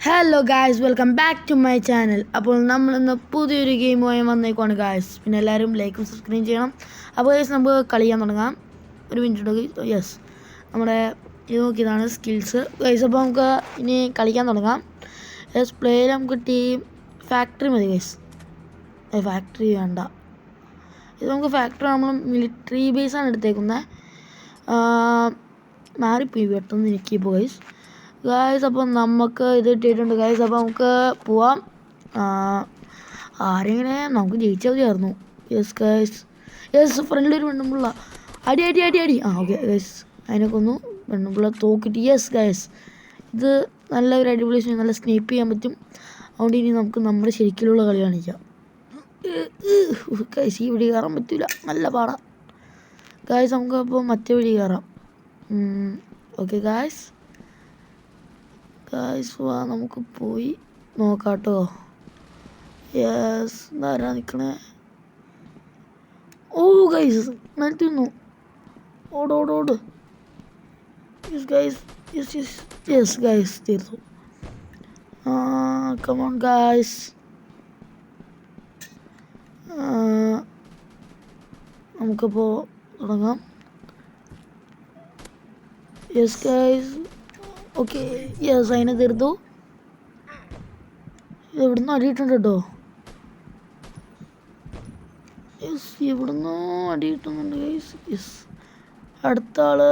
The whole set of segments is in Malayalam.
Hello guys, welcome back to my channel. അപ്പോൾ നമ്മളിന്ന് പുതിയൊരു ഗെയിമുമായി വന്നേക്കുവാണ് ഗായ്സ്. പിന്നെ എല്ലാവരും ലൈക്കും സബ്സ്ക്രൈബ് ചെയ്യണം. അപ്പോൾ ഗായ്സ് നമുക്ക് കളിക്കാൻ തുടങ്ങാം. ഒരു മിനിറ്റ്. യെസ്, നമ്മുടെ ഇത് നോക്കിയതാണ് സ്കിൽസ് ഗൈസ്. അപ്പോൾ നമുക്ക് ഇനി കളിക്കാൻ തുടങ്ങാം. യെസ്, പ്ലേയിൽ നമുക്ക് ടീം ഫാക്ടറി മതി ഗൈസ്. ഫാക്ടറി വേണ്ട, ഇത് നമുക്ക് ഫാക്ടറി നമ്മൾ മിലിറ്ററി ബേസാണ് എടുത്തേക്കുന്നത്. മാറിപ്പോയി പെട്ടെന്ന് എനിക്കിപ്പോൾ ഗൈസ്. അപ്പോൾ നമുക്ക് ഇത് ഇട്ടിട്ടുണ്ട് ഗൈസ്. അപ്പോൾ നമുക്ക് പോവാം. ആരെങ്ങനെ നമുക്ക് ജയിച്ചാൽ മതിയായിരുന്നു. യെസ് ഗൈസ്, യെസ് ഫ്രണ്ടിലൊരു പെണ്ണുമ്പിള്ള. അടി അടി അടി അടി. ഓക്കെ ഗൈസ്, അതിനൊക്കെ ഒന്ന് പെണ്ണുമ്പിള്ള തോക്കിട്ട്. യെസ് ഗൈസ്, ഇത് നല്ല ഒരു അടിപൊളി, നല്ല സ്നേപ്പ് ചെയ്യാൻ പറ്റും. അതുകൊണ്ട് ഇനി നമുക്ക് നമ്മുടെ ശരിക്കുള്ള കളി കാണിക്കാം ഗൈസ്. ഈ വഴി കയറാൻ പറ്റില്ല, നല്ല പാടാം ഗൈസ്. നമുക്ക് അപ്പോൾ മറ്റേ വഴി കയറാം. ഓക്കെ ഗൈസ്, വാ നമുക്ക് പോയി നോക്കാം കേട്ടോ. യെസ്, ആരാ നിൽക്കണേ? ഓ ഗൈസ്, നിന്നു. ഓടോടോട്. യെസ് ഗൈസ്, യെസ് ഗൈസ്, തീർത്തു. കമോൺ ഗൈസ്, നമുക്കപ്പോൾ തുടങ്ങാം. Yes guys, okay. യെസ്, അതിനെ തീർത്തു. എവിടുന്ന് അടിയിട്ടുണ്ട് കേട്ടോ. യെസ്, എവിടുന്നോ അടി കിട്ടുന്നുണ്ട് ഗൈസ്. യെസ്, അടുത്ത ആള്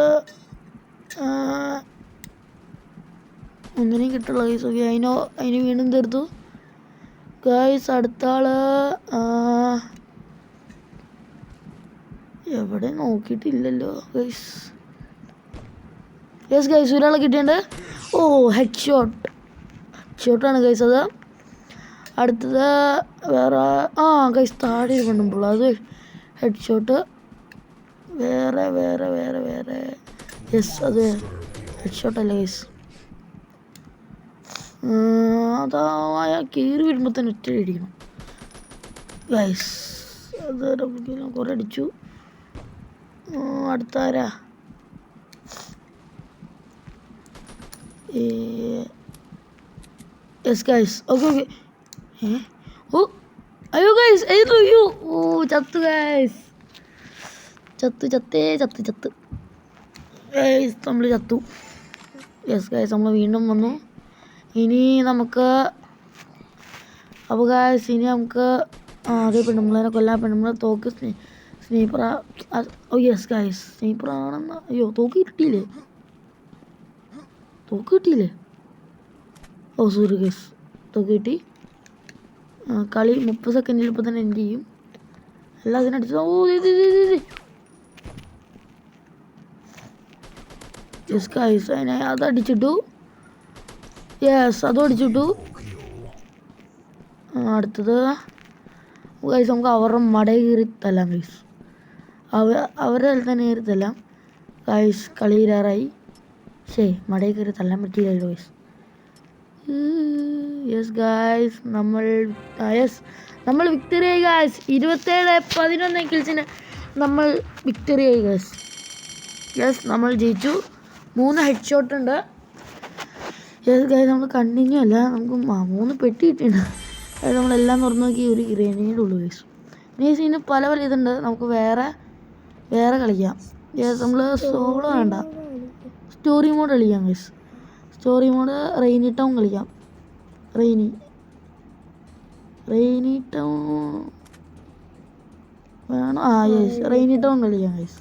ഒന്നിനെയും കിട്ടുള്ള ഗൈസ്. ഓക്കെ, അതിന് വീണ്ടും തീർത്തു ഗൈസ്. അടുത്ത ആള് എവിടെ നോക്കിയിട്ടില്ലല്ലോ ഗൈസ്. യെസ് ഗൈസ്, ഒരാളെ കിട്ടിയിട്ടുണ്ട്. ഓ, ഹെഡ് ഷോട്ടാണ് ഗൈസ് അത്. അടുത്തത് വേറെ ഗൈസ്, താഴെ കൊണ്ടുമ്പോൾ അത് ഹെഡ് ഷോട്ട്. വേറെ യെസ്, അത് ഹെഡ് ഷോട്ടല്ല ഗൈസ്. അതാ കയറി വരുമ്പോൾ തന്നെ ഒറ്റ അടിക്കണം ഗൈസ്. അത് കുറേ അടിച്ചു. അടുത്ത ആരാ? Yes guys, okay. ഓ അയ്യോ ഗൈസ്, അയ്യോ. ഓ, ചത്തു ഗൈസ്, ചത്ത് ഗൈസ്, നമ്മൾ ചത്തു. യെസ് ഗൈസ്, നമ്മൾ വീണ്ടും വന്നു. ഇനി നമുക്ക് അപ്പോൾ ഗൈസ്, ഇനി നമുക്ക് അതേ പെണ്ണുമ്പിളേനെ കൊല്ലാൻ. പെണ്ണുമ്പിളെ തോക്ക് സ്നീപ്പറാ. ഓ യെസ് ഗൈസ്, സ്നീപ്പറാണെന്ന്. അയ്യോ, തോക്ക് കിട്ടിയില്ലേ? ഓ സോറി ഗൈസ്, തോക്ക് കിട്ടി. കളി 30 സെക്കൻഡിൽ ഇപ്പോൾ തന്നെ എൻഡ് ചെയ്യും. എല്ലാം അതിനടിച്ചു. ഓ യെസ് ഗൈസ്, അതിനെ അതടിച്ചിട്ടു. യെസ്, അതും അടിച്ചിട്ടു. അടുത്തത് ഗൈസ്, നമുക്ക് അവരുടെ മടയിൽ കയറി തല്ലാം ഗൈസ്. അവരുടെ തന്നെ കയറി തല്ലാം ഗൈസ്. കളി തീരാറായി. മടയിൽ കയറി തല്ലാൻ പറ്റിയില്ലല്ലോ ഗൈസ്. യെസ് ഗൈസ്, നമ്മൾ വിക്ടറി ആയി ഗൈസ്. 27-11 കിൽസിന് നമ്മൾ വിക്ടറി ആയി ഗൈസ്. യെസ്, നമ്മൾ ജയിച്ചു. 3 ഹെഡ് ഷോട്ട് ഉണ്ട്. യെസ് ഗൈസ്, നമ്മൾ കണ്ടിന്യൂ അല്ല, നമുക്ക് 3 പെട്ടി കിട്ടിയിട്ടുണ്ട്. അതായത് നമ്മളെല്ലാം തുറന്നു നോക്കി ഒരു ഗ്രനേഡ് ഉള്ളൂ ഗൈസ്. ഇതിന് പല ഇതുണ്ട്. നമുക്ക് വേറെ കളിക്കാം. യെസ്, നമ്മൾ സോളോ വേണ്ട, സ്റ്റോറി മോഡ് കളിക്കാം guys. Story mode rainy town കളിക്കാം. റെയിനി ടൗൺ വേണം. യെസ്, റെയിനി ടൗൺ കളിക്കാം ഗൈസ്.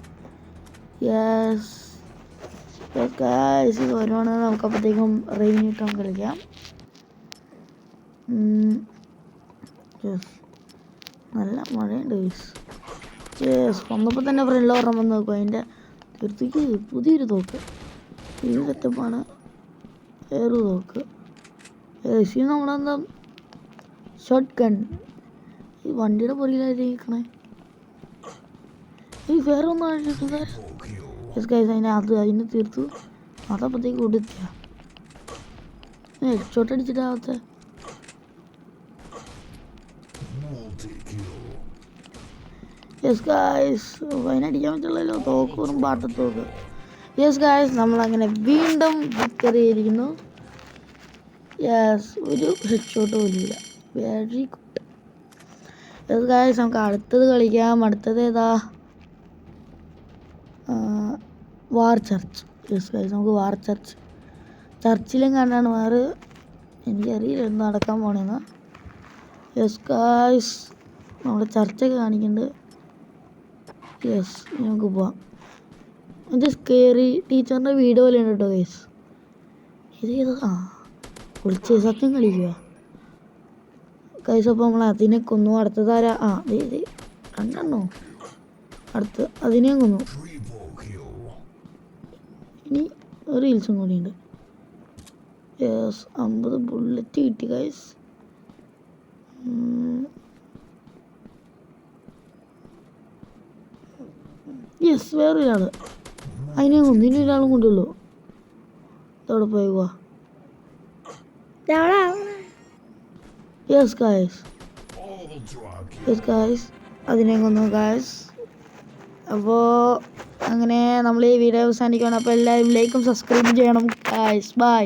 യെസ് ഗൈസ്, ഇത് വരുവാണ്. നമുക്കപ്പോഴത്തേക്കും റെയിനി ടൗൺ കളിക്കാം. യെസ്, നല്ല മഴയുണ്ട് ഗൈസ്. യെസ്, വന്നപ്പോൾ തന്നെ ഫ്രണ്ടിൽ ഓർമ്മ വന്ന് നോക്കും. അതിൻ്റെ തീർത്തേക്ക് പുതിയൊരു തോക്ക്. ഈ സെറ്റപ്പാണ്, വേറൊരു തോക്ക്. യെസ്, ഇത് നമ്മളെന്താ ഷോട്ട് ഗൺ. ഈ വണ്ടിയുടെ പുറകിലായിരിക്കണേ. ഈ വേറെ ഒന്നും അടിച്ചിട്ടുണ്ട്. യെസ് ഗൈസ്, അതിന് തീർത്തു. അതപ്പോഴത്തേക്ക് കൊടുത്തില്ല. ഷോട്ട് അടിച്ചിട്ടാവത്ത. യെസ് ഗൈസ്, അതിനടിക്കാൻ പറ്റുള്ളല്ലോ. തോക്ക് വെറും പാട്ടത്തോക്ക്. യെസ് ഗൈസ്, നമ്മളങ്ങനെ വീണ്ടും വിക്ടറി ആയിരിക്കുന്നു. യെസ്, ഒരു ഹെഡ് ഷോട്ട് പോലും ഇല്ല. Very good. യെസ് ഗൈസ്, നമുക്ക് അടുത്തത് കളിക്കാം. അടുത്തത് ഏതാ? വാർ ചർച്ച്. യെസ് ഗൈസ്, നമുക്ക് വാർ ചർച്ചിലും കണ്ടാണ് വേറെ. എനിക്കറിയില്ല എന്ത് നടക്കാൻ പോണേന്ന്. യെസ് ഗൈസ്, നമ്മുടെ ചർച്ചൊക്കെ കാണിക്കുന്നുണ്ട്. യെസ്, നമുക്ക് പോവാം. ഇത് സ്കേറി ടീച്ചറിൻ്റെ വീട് പോലെ ഉണ്ട് കേട്ടോ ഗൈസ്. ഇത് വിളിച്ച് സത്യം കളിക്കുക ഗൈസ്. അപ്പോൾ നമ്മൾ അതിനെ കൊന്നു. അടുത്തതാരാ? ഇത് രണ്ടെണ്ണോ? അടുത്ത് അതിനെയും കൊന്നു. ഇനി ഒരു ഹീൽസും കൂടിയുണ്ട്. യെസ്, 50 ബുള്ളറ്റ് കിട്ടി ഗൈസ്. യെസ്, വേറൊരാൾ. അതിനെയും കൊന്നു. ഇനി ഒരാളും കൊണ്ടുള്ളൂ. ഇതോടെ പോയി പോവാ. യെസ് ഗൈസ്, അതിനെ കൊന്നു ഗൈസ്. അപ്പോൾ അങ്ങനെ നമ്മൾ ഈ വീഡിയോ അവസാനിക്കണം. അപ്പോൾ എല്ലാവരും ലൈക്കും സബ്സ്ക്രൈബും ചെയ്യണം ഗൈസ്. ബൈ.